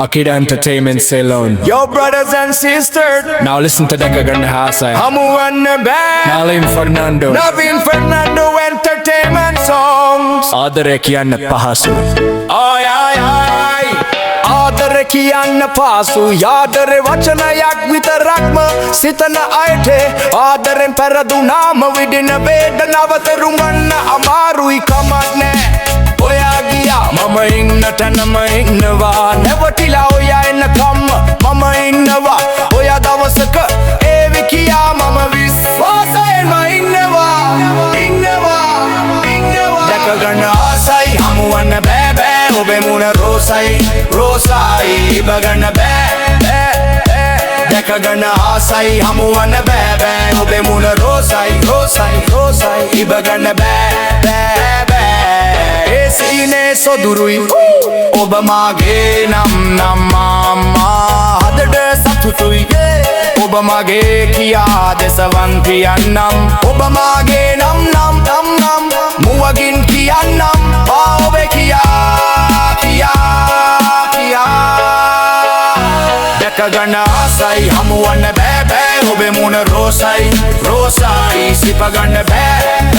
Akida Entertainment Ceylon. Yo brothers and sisters, Now listen to Deka Gandhasa. Hamu and the band, Nalim Fernando. Navin Fernando Entertainment Songs. Adare kiyanna pahasu. Ay ay ay ආදර කියන්න පාසු යාදරේ වචනයක් විතරක්ම සිතන අයට ආදරෙන් පෙරදුනාම විදින වේදනාව තේරුම් ගන්න අමාරුයි කමක් නෑ ඔයා ගියා මම ඉන්න තැනම ඉන්නවා නැවතිලා ඔයා එන්නකම් මම ඉන්නවා ඔයා දවසක ඒවි කියා මම විශ්වාසයෙන්ම ඉන්නවා දැක ගන්න ආසයි හමුවන්න බෑ ඔබේ මුණ රෝසයි රෝසයි ඉබගන්න බෑ දැක ගන්න ආසයි හමුවන්න බෑ ඔබේ මුණ රෝසයි රෝසයි රෝසයි ඉබගන්න බෑ ඒ සීනේ සොදුරුයි ඔබ මාගේ නම් මාමා හදට සතුටුයි ඔබ මගේ කියා දෙසවන් කියන්නම් ඔබ මාගේ නම් මුවගින් කියන්නම් ඔබේ කියා දැක ගන්න ආසයි හමුවන්න බෑ ඔබේ මුණ රෝසයි රෝසයි සිප ගන්න බෑ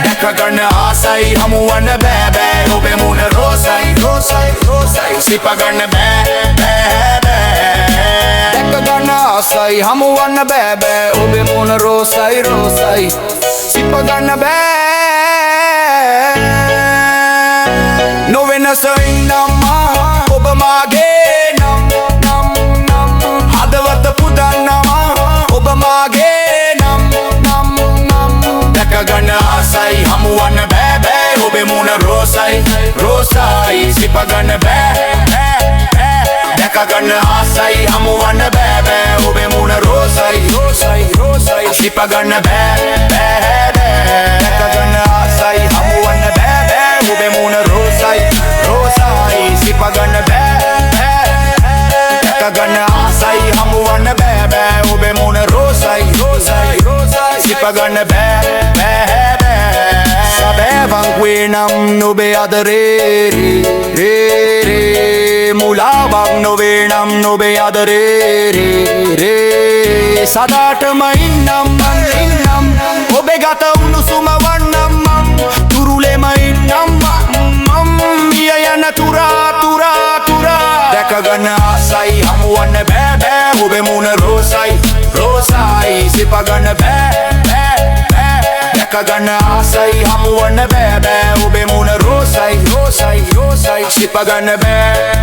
දැක ගන්න ආසයි හමුවන්න බෑ ඔබේ මුණ රෝසයි රෝසයි රෝසයි සිප ගන්න බෑ දැක ගන්න ආසයි හමුවන්න බෑ ඔබේ මුණ රෝසයි රෝසයි සිප ගන්න බෑ නොවෙනස ඉන්නම්මා ඔබ මාගේ නම් හදවත පුදන්නවා ඔබ මාගේ නම් දැක ගන්න ආසයි හමුවන්න බෑ ඔබේ මුණ රෝසයි රෝසයි සිප ගන්න බෑ දැක ගන්න ආසයි හමුවන්න බෑ ඔබේ මුණ රෝසයි රෝසයි රෝසයි සිප ගන්න බෑ දැක ගන්න ආසයි හමුවන්න බෑ ඔබේ මුණ රෝසයි රෝසයි සිප ගන්න බෑ දැක ගන්න ආසයි හමුවන්න බෑ ඔබේ මුණ රෝසයි රෝසයි රෝසයි සිප ගන්න බෑ සබෑවක් වේ නම් නොබේ අදරේ මුලාවක් නොවේ නම් නොබේ අදරේ සදාටම ඉන්නම් ඔබේ ගත උණුසුම වන්නම් තුරුලෙම ඉන්නම් මිය යන තුරා දැක ගන්න ආසයි හමුවන්න බෑ ඔබේ මුණ රෝසයි රෝසයි සිප ගන්න බෑ දැක ගන්න ආසයි හමුවන්න බෑ ඔබේ මුණ රෝසයි රෝසයි රෝසයි සිප ගන්න බෑ